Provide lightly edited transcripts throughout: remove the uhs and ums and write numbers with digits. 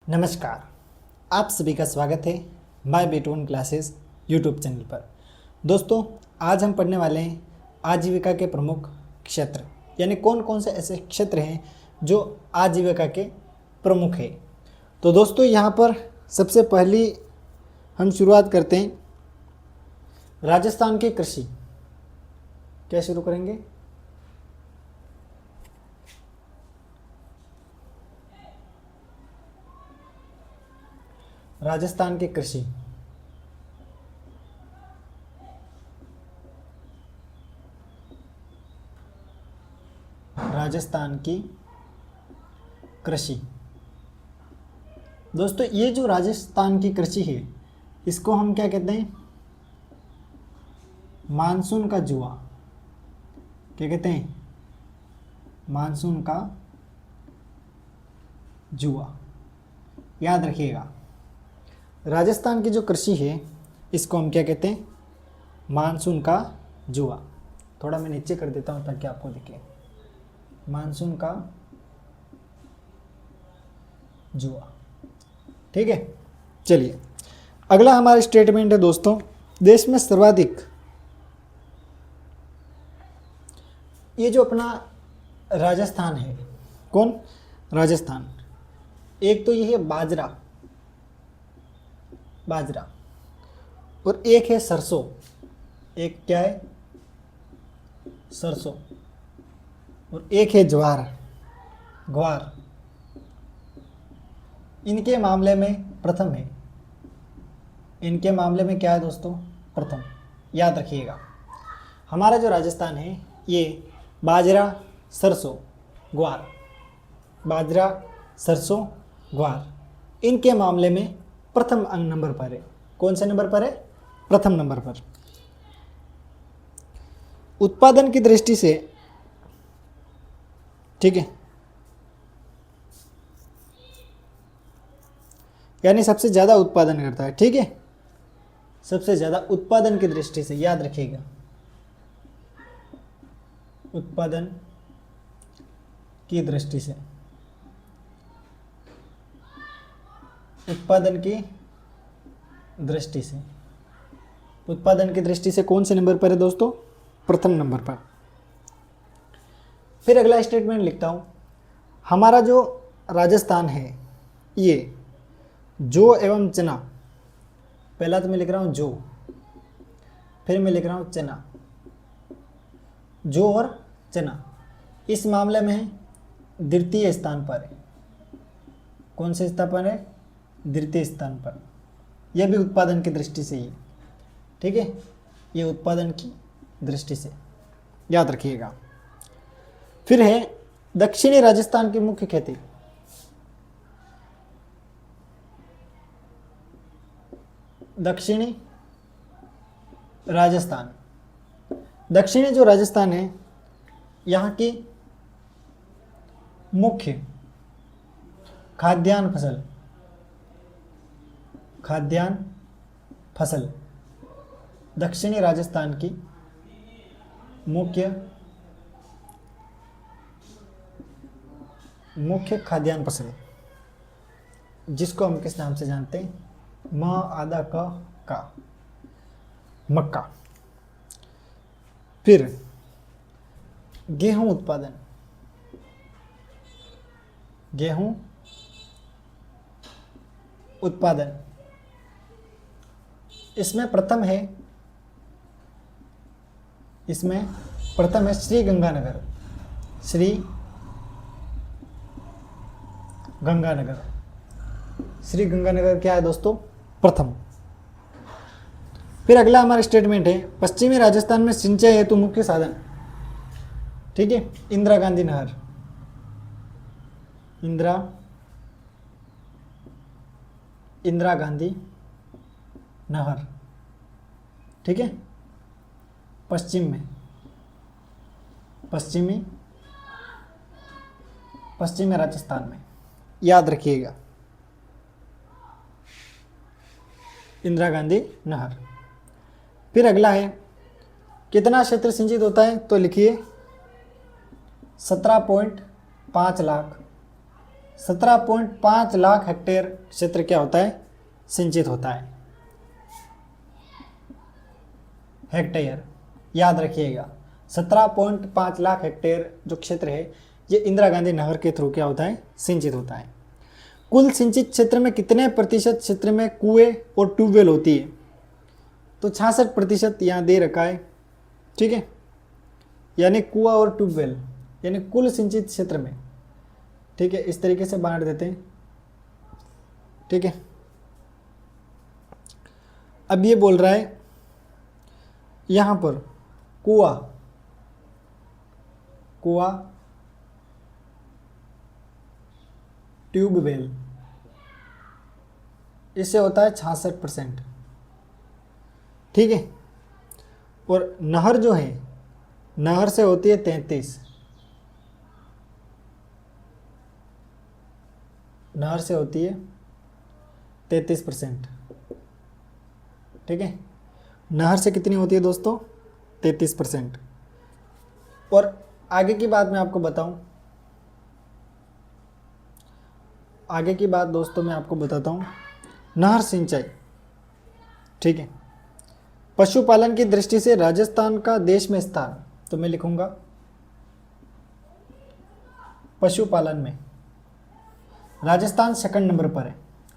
नमस्कार, आप सभी का स्वागत है माय बेटोन क्लासेस यूट्यूब चैनल पर। दोस्तों, आज हम पढ़ने वाले हैं आजीविका के प्रमुख क्षेत्र, यानी कौन कौन से ऐसे क्षेत्र हैं जो आजीविका के प्रमुख हैं। तो दोस्तों, यहाँ पर सबसे पहली हम शुरुआत करते हैं राजस्थान की कृषि। क्या शुरू करेंगे? राजस्थान की कृषि। राजस्थान की कृषि। दोस्तों, ये जो राजस्थान की कृषि है, इसको हम क्या कहते हैं? मानसून का जुआ। क्या कहते हैं? मानसून का जुआ। याद रखिएगा, राजस्थान की जो कृषि है इसको हम क्या कहते हैं? मानसून का जुआ। थोड़ा मैं नीचे कर देता हूँ ताकि आपको दिखे। मानसून का जुआ। ठीक है, चलिए अगला हमारा स्टेटमेंट है दोस्तों, देश में सर्वाधिक, ये जो अपना राजस्थान है, कौन? राजस्थान। एक तो ये है बाजरा, और एक है सरसों। एक क्या है? सरसों। और एक है ग्वार। इनके मामले में प्रथम है। इनके मामले में क्या है दोस्तों? प्रथम। याद रखिएगा, हमारा जो राजस्थान है ये बाजरा, सरसों, ग्वार, बाजरा, सरसों, ग्वार, इनके मामले में प्रथम नंबर पर है। कौन से नंबर पर है? प्रथम नंबर पर। उत्पादन की दृष्टि से, ठीक है, यानी सबसे ज़्यादा उत्पादन करता है। ठीक है, सबसे ज़्यादा उत्पादन की दृष्टि से, याद रखिएगा, उत्पादन की दृष्टि से, उत्पादन की दृष्टि से, उत्पादन की दृष्टि से कौन से नंबर पर है दोस्तों? प्रथम नंबर पर। फिर अगला स्टेटमेंट लिखता हूँ, हमारा जो राजस्थान है ये जौ एवं चना, पहला तो मैं लिख रहा हूँ जौ, फिर मैं लिख रहा हूँ चना, जौ और चना, इस मामले में द्वितीय स्थान पर है। कौन से स्थान पर है? द्वितीय स्थान पर। यह भी उत्पादन की दृष्टि से ही। ठीक है, ये उत्पादन की दृष्टि से, याद रखिएगा। फिर है दक्षिणी राजस्थान की मुख्य खेती। दक्षिणी राजस्थान, दक्षिणी जो राजस्थान है यहाँ की मुख्य खाद्यान्न फसल, दक्षिणी राजस्थान की मुख्य खाद्यान्न फसल, जिसको हम किस नाम से जानते हैं? म आधा का मक्का। फिर गेहूं उत्पादन, इसमें प्रथम है श्री गंगानगर क्या है दोस्तों? प्रथम। फिर अगला हमारा स्टेटमेंट है, पश्चिमी राजस्थान में सिंचाई हेतु मुख्य साधन। ठीक है, इंदिरा गांधी नहर। ठीक है, पश्चिमी राजस्थान में, याद रखिएगा, इंदिरा गांधी नहर। फिर अगला है, कितना क्षेत्र सिंचित होता है? तो लिखिए 17.5 लाख 17.5 लाख हेक्टेयर क्षेत्र क्या होता है, सिंचित होता है। हेक्टेयर याद रखिएगा, 17.5 लाख हेक्टेयर जो क्षेत्र है ये इंदिरा गांधी नहर के थ्रू क्या होता है, सिंचित होता है। कुल सिंचित क्षेत्र में कितने प्रतिशत क्षेत्र में कुएं और ट्यूबवेल होती है, तो 66% यहाँ दे रखा है, ठीक है। यानी कुआं और ट्यूबवेल यानी कुल सिंचित क्षेत्र में, ठीक है, इस तरीके से बांट देते हैं, ठीक है। अब ये बोल रहा है यहाँ पर कुआं ट्यूबवेल इससे होता है 66%, ठीक है। और नहर जो है, नहर से होती है 33, नहर से होती है 33%, ठीक है। नहर से कितनी होती है दोस्तों, 33%। और आगे की बात मैं आपको बताऊं, आगे की बात दोस्तों मैं आपको बताता हूं, नहर सिंचाई, ठीक है। पशुपालन की दृष्टि से राजस्थान का देश में स्थान, तो मैं लिखूंगा पशुपालन में राजस्थान सेकंड नंबर पर है।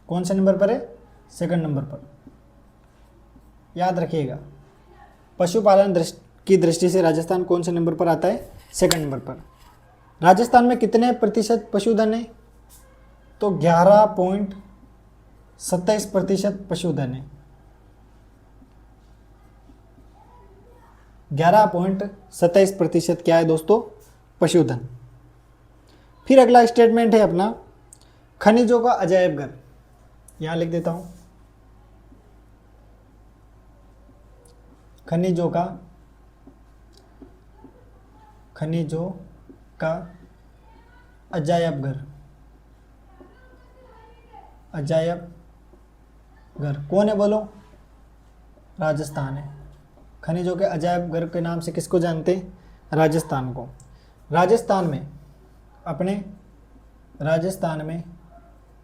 कौन से नंबर पर है, सेकंड नंबर पर, याद रखिएगा। पशुपालन की दृष्टि से राजस्थान कौन से नंबर पर आता है, सेकंड नंबर पर। राजस्थान में कितने प्रतिशत पशुधन है, तो 11.27% पशुधन है, 11.27% क्या है दोस्तों, पशुधन। फिर अगला स्टेटमेंट है अपना खनिजों का अजायब घर, यहां लिख देता हूं, खनिजों का अजायब घर, अजायब घर कौन है बोलो, राजस्थान है। खनिजों के अजायब घर के नाम से किसको जानते हैं, राजस्थान को। राजस्थान में अपने राजस्थान में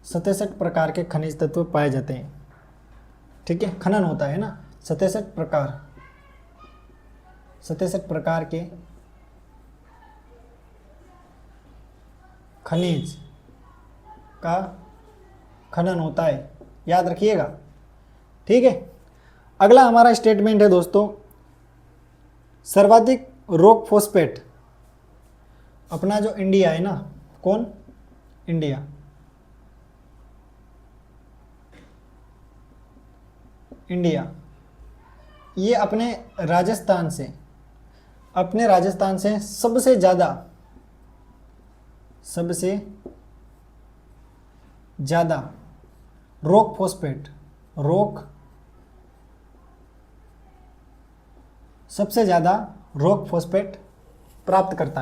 67 प्रकार के खनिज तत्व पाए जाते हैं, ठीक है। खनन होता है ना, 67 प्रकार के खनिज का खनन होता है, याद रखिएगा, ठीक है। अगला हमारा स्टेटमेंट है दोस्तों, सर्वाधिक रॉक फॉस्फेट, अपना जो इंडिया है ना, कौन, इंडिया, ये अपने राजस्थान से सबसे ज़्यादा रॉक फॉस्फेट, सबसे ज़्यादा रॉक फॉस्फेट प्राप्त करता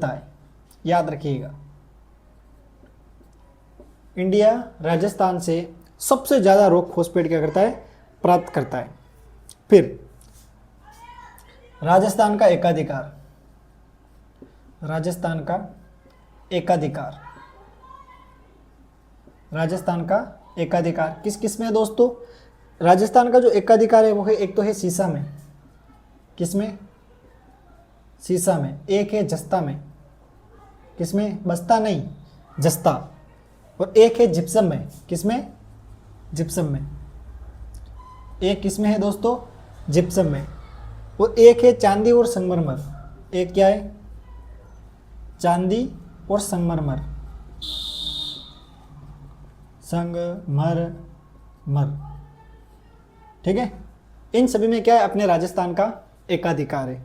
है, याद रखिएगा। इंडिया राजस्थान से सबसे ज़्यादा रॉक फॉस्फेट क्या करता है, प्राप्त करता है। फिर राजस्थान का एकाधिकार किस किस में है दोस्तों, राजस्थान का जो एकाधिकार है वो है, एक तो है सीसा में, किसमें, सीसा में, एक है जस्ता में, किसमें, बस्ता नहीं, जस्ता, और एक है जिप्सम में, किसमें, जिप्सम में, एक किसमें है दोस्तों, जिप्सम में, और एक है चांदी और संगमरमर, एक क्या है, चांदी और संगमरमर, ठीक है। इन सभी में क्या है, अपने राजस्थान का एकाधिकार है।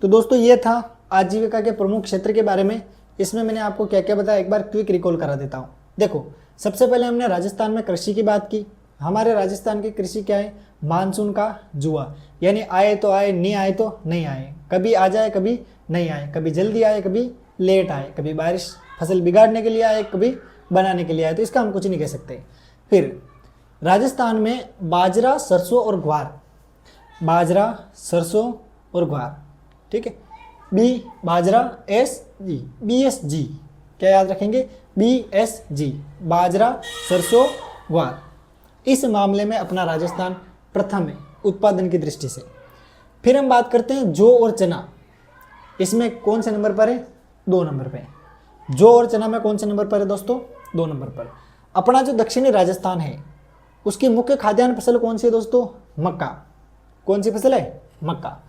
तो दोस्तों ये था आजीविका के प्रमुख क्षेत्र के बारे में। इसमें मैंने आपको क्या क्या बताया, एक बार क्विक रिकॉल करा देता हूँ। देखो, सबसे पहले हमने राजस्थान में कृषि की बात की। हमारे राजस्थान की कृषि क्या है, मानसून का जुआ, यानी आए तो आए, नहीं आए तो नहीं आए, कभी आ जाए कभी नहीं आए, कभी जल्दी आए कभी लेट आए, कभी बारिश फसल बिगाड़ने के लिए आए कभी बनाने के लिए आए, तो इसका हम कुछ नहीं कह सकते। फिर राजस्थान में बाजरा, सरसों और ग्वार, ठीक है। बी बाजरा, एस जी BSG, क्या याद रखेंगे? BSG, बाजरा, सरसों, ग्वार। इस मामले में अपना राजस्थान प्रथम है उत्पादन की दृष्टि से। फिर हम बात करते हैं जौ और चना, इसमें कौन से नंबर पर है? 2 नंबर पे। जौ और चना में कौन से नंबर पर है दोस्तों? 2 नंबर पर। अपना जो दक्षिणी राजस्थान है उसकी मुख्य खाद्यान्न फसल कौन सी है दोस्तों? मक्का। कौन सी फसल है? मक्का।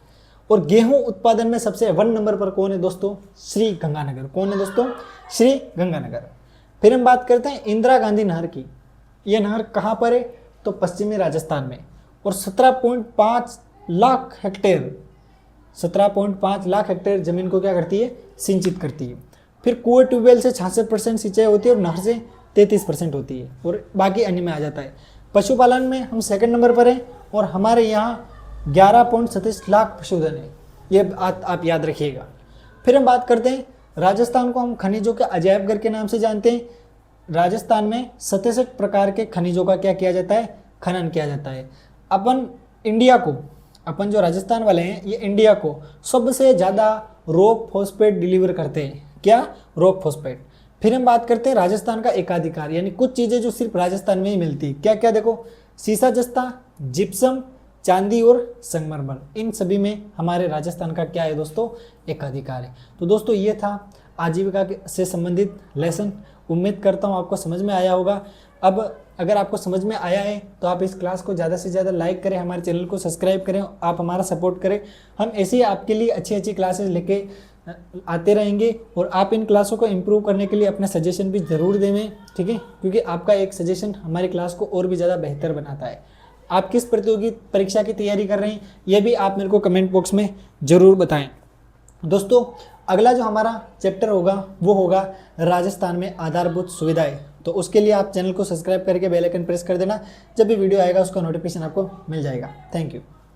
और गेहूं उत्पादन में सबसे 1 नंबर पर कौन है दोस्तों? श्री गंगानगर। कौन है दोस्तों? श्री गंगानगर। फिर हम बात करते हैं इंदिरा गांधी नहर की। यह नहर कहाँ पर है? तो पश्चिमी राजस्थान में। और 17.5 लाख हेक्टेयर 17.5 लाख हेक्टेयर जमीन को क्या करती है? सिंचित करती है। फिर कुएं ट्यूबवेल से 66% सिंचाई होती है और नहर से 33% होती है, और बाकी अन्य में आ जाता है। पशुपालन में हम 2nd नंबर पर हैं और हमारे यहाँ 11.37 लाख पशुधन है, ये आप याद रखिएगा। फिर हम बात करते हैं राजस्थान को हम खनिजों के अजायब घर के नाम से जानते हैं। राजस्थान में 67 प्रकार के खनिजों का क्या किया जाता है? खनन किया जाता है। अपन जो राजस्थान वाले हैं ये इंडिया को सबसे ज़्यादा रॉक फॉस्फेट डिलीवर करते हैं। क्या? Rock phosphate. फिर हम बात करते हैं राजस्थान का एकाधिकार, यानी कुछ चीज़ें जो सिर्फ राजस्थान में ही मिलती है। क्या क्या? देखो, सीसा जस्ता, जिप्सम, चांदी और संगमरमर, इन सभी में हमारे राजस्थान का क्या है दोस्तों? एकाधिकार है। तो दोस्तों ये था आजीविका से संबंधित लेसन। उम्मीद करता हूँ आपको समझ में आया होगा। अब अगर आपको समझ में आया है तो आप इस क्लास को ज़्यादा से ज़्यादा लाइक करें, हमारे चैनल को सब्सक्राइब करें, आप हमारा सपोर्ट करें। हम ऐसे ही आपके लिए अच्छी अच्छी क्लासेस लेके आते रहेंगे और आप इन क्लासों को इम्प्रूव करने के लिए अपना सजेशन भी ज़रूर दें, ठीक है? क्योंकि आपका एक सजेशन हमारी क्लास को और भी ज़्यादा बेहतर बनाता है। आप किस प्रतियोगी परीक्षा की तैयारी कर रहे हैं ये भी आप मेरे को कमेंट बॉक्स में ज़रूर बताएं। दोस्तों अगला जो हमारा चैप्टर होगा वो होगा राजस्थान में आधारभूत सुविधाएं। तो उसके लिए आप चैनल को सब्सक्राइब करके बेल आइकन प्रेस कर देना, जब भी वीडियो आएगा उसका नोटिफिकेशन आपको मिल जाएगा। Thank you.